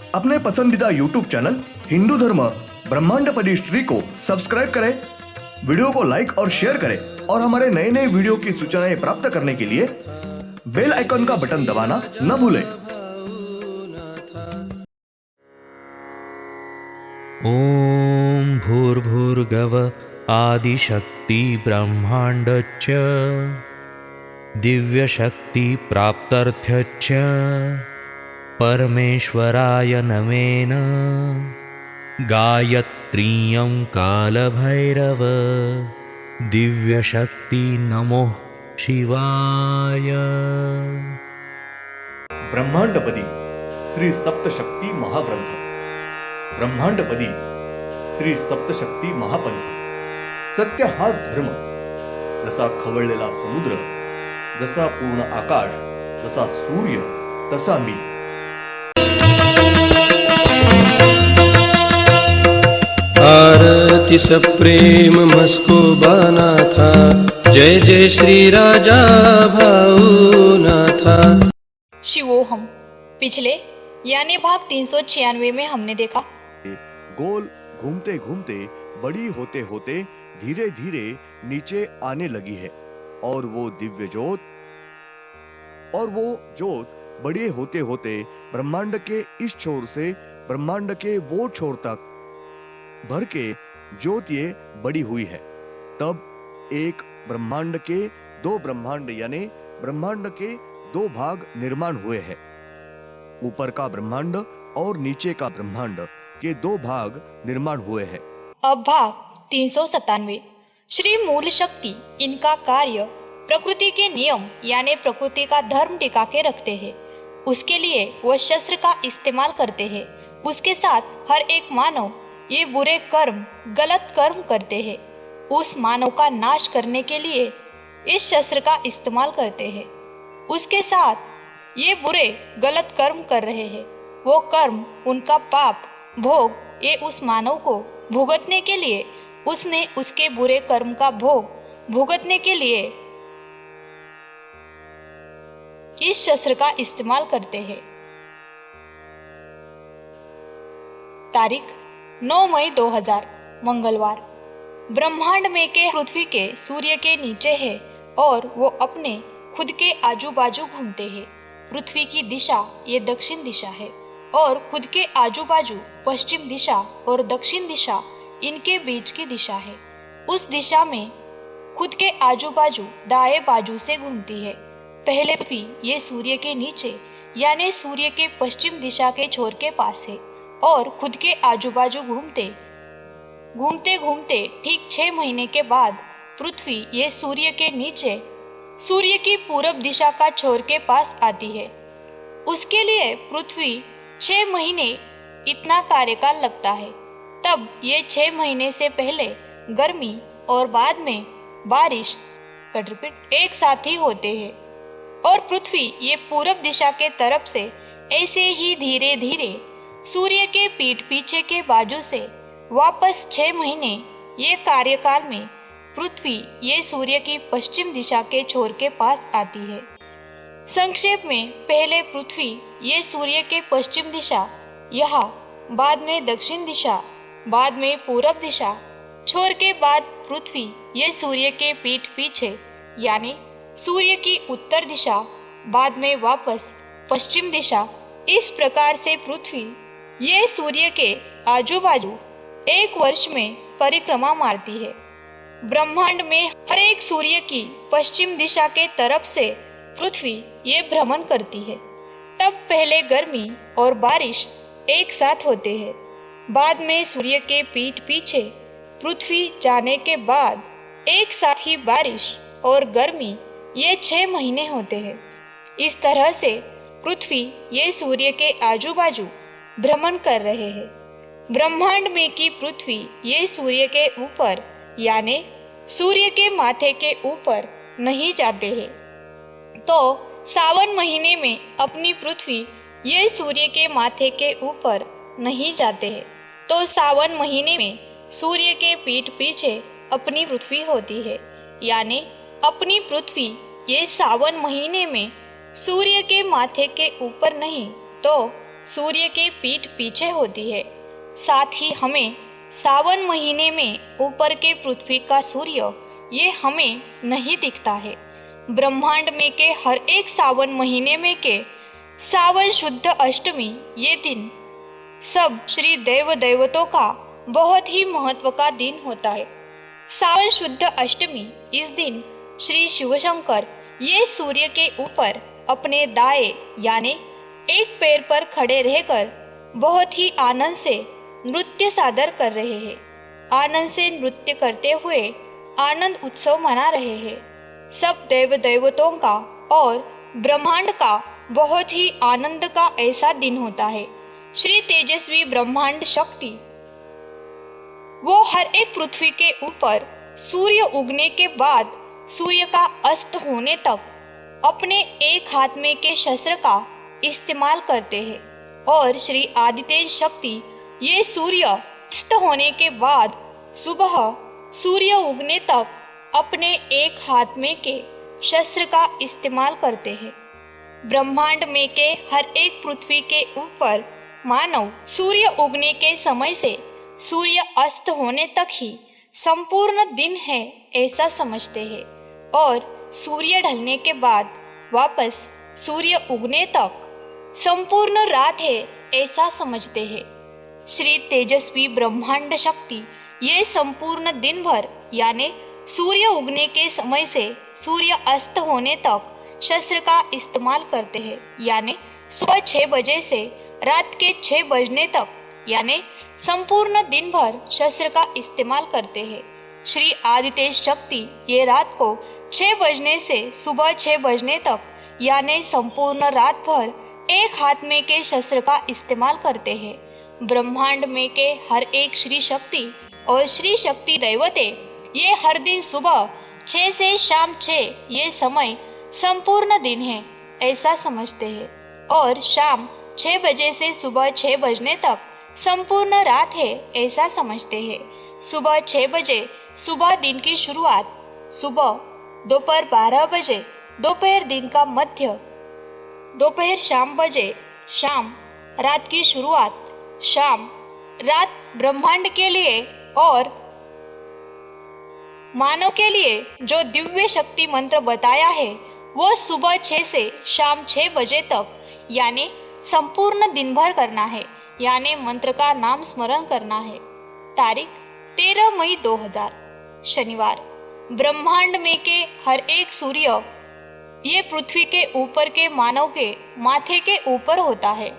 अपने पसंदीदा YouTube channel Hindu धर्म ब्रह्मांडपदी श्री को सब्सक्राइब करें, वीडियो को लाइक और शेयर करें और हमारे नए नए वीडियो की सूचनाएं प्राप्त करने के लिए बेल आइकन का बटन दबाना न भूलें। ओम भूर्भुर्गव आदिशक्ति ब्रह्मांडच्च दिव्यशक्ति प्राप्त्यर्थ्यच्च परमेश्वराय नमेन गायत्रीयं कालभैरव दिव्यशक्ति नमो शिवाय। ब्रह्मांडपदी श्री सप्तशक्ती महाग्रंथ, ब्रह्मांडपदी श्री सप्तशक्ती महापंथ। सत्य हाच धर्म, जसा खवळलेला समुद्र, जसा पूर्ण आकाश, जसा सूर्य, तसा मी। आरती सप्रेम मस्को बाना था, जय जय श्री राजा भाऊनाथा। शिवोहम पिछले यानी भाग 396 में हमने देखा गोल घूमते घूमते बड़ी होते होते धीरे धीरे नीचे आने लगी है और वो दिव्य ज्योत बड़े होते होते ब्रह्मांड के इस छोर से ब्रह्मांड के वो छोर तक भर के ज्योत ये बड़ी हुई है। तब एक ब्रह्मांड के दो ब्रह्मांड यानी ब्रह्मांड के दो भाग निर्माण हुए हैं। ऊपर का ब्रह्मांड और नीचे का ब्रह्मांड के दो भाग निर्माण हुए हैं। अब भाग 397 श्री मूल शक्ति इनका कार्य प्रकृति के नियम यानी प्रकृति का धर्म टिका के रखते हैं। उसके लिए वह शस्त्र का इस्तेमाल करते हैं। उसके साथ हर एक मानव ये बुरे कर्म गलत कर्म करते हैं। उस मानव का नाश करने के लिए इस शस्त्र का इस्तेमाल करते हैं। उसके साथ ये बुरे गलत कर्म कर रहे हैं। वो कर्म उनका पाप भोग ये उस मानव को भुगतने के लिए उसने उसके बुरे कर्म का भोग भुगतने के लिए इस शस्त्र का इस्तेमाल करते हैं। तारीख 9 मई 2000 मंगलवार। ब्रह्मांड में के पृथ्वी के सूर्य के नीचे है और वो अपने खुद के आजू बाजू घूमते हैं। पृथ्वी की दिशा ये दक्षिण दिशा है और खुद के आजू बाजू पश्चिम दिशा और दक्षिण दिशा इनके बीच की दिशा है। उस दिशा में खुद के आजू बाजू दाएं बाजू से घूमती है। पहले पृथ्वी ये सूर्य के नीचे यानी सूर्य के पश्चिम दिशा के छोर के पास है और खुद के आजू बाजू घूमते घूमते ठीक 6 महीने के बाद पृथ्वी ये सूर्य के नीचे सूर्य की पूरब दिशा का छोर के पास आती है। उसके लिए पृथ्वी 6 महीने इतना कार्यकाल लगता है। तब ये 6 महीने से पहले गर्मी और बाद में बारिश एक साथ ही होते हैं और पृथ्वी ये पूरब दिशा के तरफ से ऐसे ही धीरे धीरे सूर्य के पीठ पीछे के बाजू से वापस 6 महीने ये कार्यकाल में पृथ्वी ये सूर्य की पश्चिम दिशा के छोर के पास आती है। संक्षेप में पहले पृथ्वी ये सूर्य के पश्चिम दिशा यहाँ, बाद में दक्षिण दिशा, बाद में पूरब दिशा, छोर के बाद पृथ्वी ये सूर्य के पीठ पीछे यानी सूर्य की उत्तर दिशा, बाद में वापस पश्चिम दिशा। इस प्रकार से पृथ्वी ये सूर्य के आजू बाजू 1 वर्ष में परिक्रमा मारती है। ब्रह्मांड में हर एक सूर्य की पश्चिम दिशा के तरफ से पृथ्वी ये भ्रमण करती है। तब पहले गर्मी और बारिश एक साथ होते हैं। बाद में सूर्य के पीठ पीछे पृथ्वी जाने के बाद एक साथ ही बारिश और गर्मी ये 6 महीने होते हैं। इस तरह से पृथ्वी ये सूर्य के आजू बाजू भ्रमण कर रहे हैं। ब्रह्मांड में की पृथ्वी ये सूर्य के ऊपर यानी सूर्य के माथे के ऊपर नहीं जाते हैं। तो सावन महीने में अपनी पृथ्वी ये सूर्य के माथे के ऊपर नहीं जाते हैं। तो सावन महीने में सूर्य के पीठ पीछे अपनी पृथ्वी होती है, यानी अपनी पृथ्वी ये सावन महीने में सूर्य के माथे के ऊपर नहीं तो सूर्य के पीठ पीछे होती है। साथ ही हमें सावन महीने में ऊपर के पृथ्वी का सूर्य ये हमें नहीं दिखता है। ब्रह्मांड में के हर एक सावन महीने में के सावन शुद्ध अष्टमी ये दिन सब श्री देव देवतों का बहुत ही महत्व का दिन होता है। सावन शुद्ध अष्टमी इस दिन श्री शिवशंकर ये सूर्य के ऊपर अपने दाएं यानी एक पैर पर खड़े रहकर बहुत ही आनंद से नृत्य सादर कर रहे हैं। आनंद से नृत्य करते हुए आनंद उत्सव मना रहे हैं। सब देव देवताओं का और ब्रह्मांड का बहुत ही आनंद का ऐसा दिन होता है। श्री तेजस्वी ब्रह्मांड शक्ति वो हर एक पृथ्वी के ऊपर सूर्य उगने के बाद सूर्य का अस्त होने तक अपने एक हाथ में के शस्त्र का इस्तेमाल करते हैं और श्री आदितेज शक्ति ये सूर्य अस्त होने के बाद सुबह सूर्य उगने तक अपने एक हाथ में के शस्त्र का इस्तेमाल करते हैं। ब्रह्मांड में के हर एक पृथ्वी के ऊपर मानव सूर्य उगने के समय से सूर्य अस्त होने तक ही संपूर्ण दिन है ऐसा समझते हैं और सूर्य ढलने के बाद वापस सूर्य उगने तक संपूर्ण रात है ऐसा समझते हैं। श्री तेजस्वी ब्रह्मांड शक्ति ये संपूर्ण दिन भर यानी सूर्य उगने के समय से सूर्य अस्त होने तक शस्त्र का इस्तेमाल करते हैं यानी सुबह 6 बजे से रात के 6 बजने तक यानी संपूर्ण दिन भर शस्त्र का इस्तेमाल करते हैं। श्री आदित्य शक्ति ये रात को 6 बजने से सुबह 6 बजने तक यानी संपूर्ण रात भर एक हाथ में के शस्त्र का इस्तेमाल करते हैं। ब्रह्मांड में के हर एक श्री शक्ति और श्री शक्ति दैवते ये हर दिन सुबह 6 से शाम 6 ये समय संपूर्ण दिन है ऐसा समझते हैं और शाम 6 बजे से सुबह 6 बजने तक संपूर्ण रात है ऐसा समझते हैं। सुबह 6 बजे सुबह दिन की शुरुआत, सुबह दोपहर 12 बजे दोपहर दिन का मध्य, दोपहर शाम बजे शाम रात की शुरुआत, शाम रात ब्रह्मांड के लिए और मानव के लिए जो दिव्य शक्ति मंत्र बताया है वो सुबह 6 से शाम 6 बजे तक यानी संपूर्ण दिन भर करना है यानी मंत्र का नाम स्मरण करना है। तारीख 13 मई 2000 शनिवार। ब्रह्मांड में के हर एक सूर्य ये पृथ्वी के ऊपर के मानव के माथे के ऊपर होता है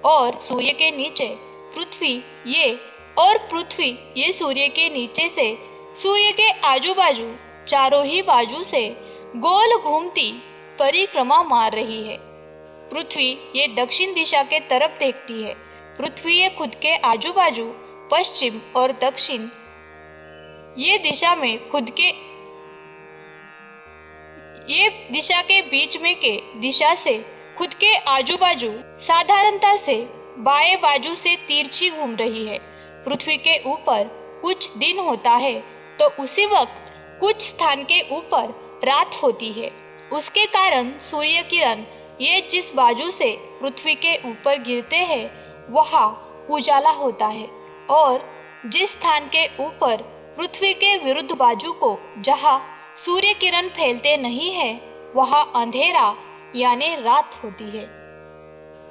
और सूर्य के नीचे पृथ्वी ये और पृथ्वी ये सूर्य के नीचे से सूर्य के आजू बाजू चारों ही बाजू से गोल घूमती परिक्रमा मार रही है। पृथ्वी ये दक्षिण दिशा के तरफ देखती है। पृथ्वी ये खुद के आजू बाजू पश्चिम और दक्षिण ये दिशा में खुद के ये दिशा के बीच में के दिशा से खुद के आजू बाजू साधारणता से बाएं बाजू से तिरछी घूम रही है। पृथ्वी के ऊपर कुछ दिन होता है तो उसी वक्त कुछ स्थान के ऊपर रात होती है। उसके कारण सूर्य किरण ये जिस बाजू से पृथ्वी के ऊपर गिरते हैं वहाँ उजाला होता है और जिस स्थान के ऊपर पृथ्वी के विरुद्ध बाजू को जहाँ सूर्य किरण फैलते नहीं है वहाँ अंधेरा यानी रात होती है।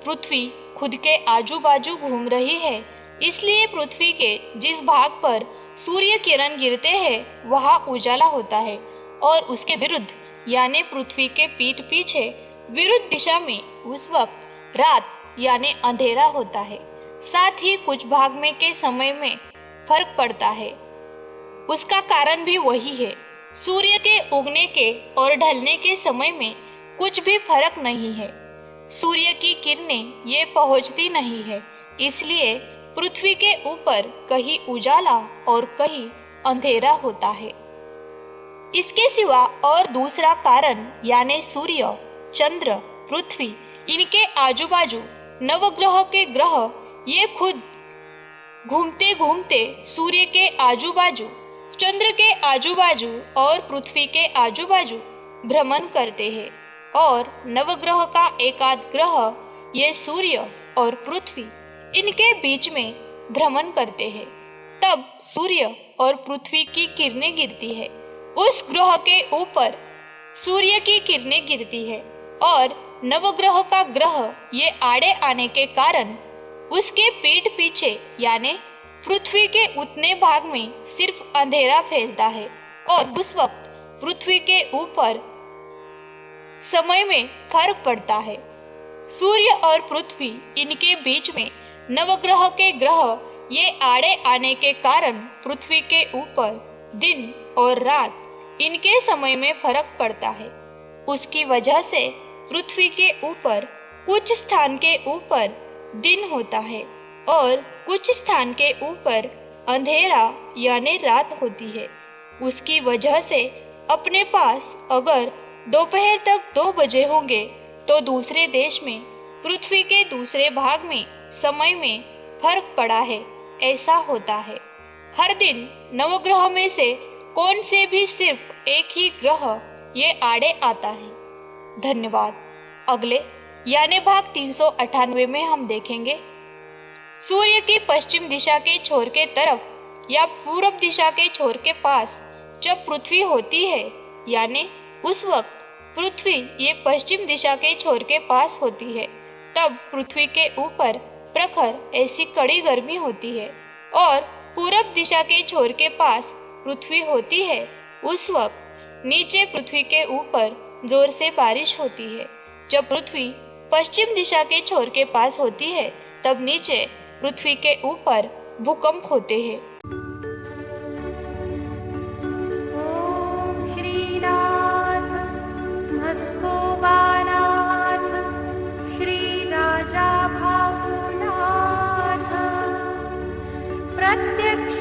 पृथ्वी खुद के आजू बाजू घूम रही है इसलिए पृथ्वी के जिस भाग पर सूर्य किरण गिरते हैं वहाँ उजाला होता है और उसके विरुद्ध यानी पृथ्वी के पीठ पीछे विरुद्ध दिशा में उस वक्त रात यानी अंधेरा होता है। साथ ही कुछ भाग में के समय में फर्क पड़ता है। उसका कारण भी वही है। सूर्य के उगने के और ढलने के समय में कुछ भी फर्क नहीं है। सूर्य की किरणें ये पहुंचती नहीं है इसलिए पृथ्वी के ऊपर कहीं उजाला और कहीं अंधेरा होता है। इसके सिवा और दूसरा कारण यानी सूर्य, चंद्र, पृथ्वी इनके आजू बाजू नवग्रह के ग्रह ये खुद घूमते घूमते सूर्य के आजू बाजू, चंद्र के आजू बाजू और पृथ्वी के आजू बाजू भ्रमण करते हैं। और नवग्रह का एकाध ग्रह ये सूर्य और पृथ्वी इनके बीच में भ्रमण करते हैं, तब सूर्य और पृथ्वी की किरणें गिरती है। उस ग्रह के ऊपर सूर्य की किरणें गिरती है और नवग्रह का ग्रह ये आड़े आने के कारण उसके पीठ पीछे यानी पृथ्वी के उतने भाग में सिर्फ अंधेरा फैलता है और उस वक्त पृथ्वी के ऊपर समय में फर्क पड़ता है। सूर्य और पृथ्वी इनके बीच में नवग्रह के ग्रह ये आड़े आने के कारण पृथ्वी के ऊपर दिन और रात इनके समय में फर्क पड़ता है। उसकी वजह से पृथ्वी के ऊपर कुछ स्थान के ऊपर दिन होता है और कुछ स्थान के ऊपर अंधेरा यानी रात होती है। उसकी वजह से अपने पास अगर दोपहर तक 2 बजे होंगे तो दूसरे देश में पृथ्वी के दूसरे भाग में समय में फर्क पड़ा है, ऐसा होता है। हर दिन नवग्रह में से कौन से भी सिर्फ एक ही ग्रह ये आड़े आता है। धन्यवाद। अगले यानी भाग 398 में हम देखेंगे सूर्य की पश्चिम दिशा के छोर के तरफ या पूरब दिशा के छोर के पास जब पृथ्वी होती है यानी उस वक्त पृथ्वी ये पश्चिम दिशा के छोर के पास होती है, तब पृथ्वी के ऊपर प्रखर ऐसी कड़ी गर्मी होती है और पूरब दिशा के छोर के पास पृथ्वी होती है, उस वक्त नीचे पृथ्वी के ऊपर जोर से बारिश होती है। जब पृथ्वी पश्चिम दिशा के छोर के पास होती है तब नीचे पृथ्वी के ऊपर भूकंप होते हैं। ओम श्रीनाथ मस्कोबानाथ श्री राजा भावनाथ प्रत्यक्ष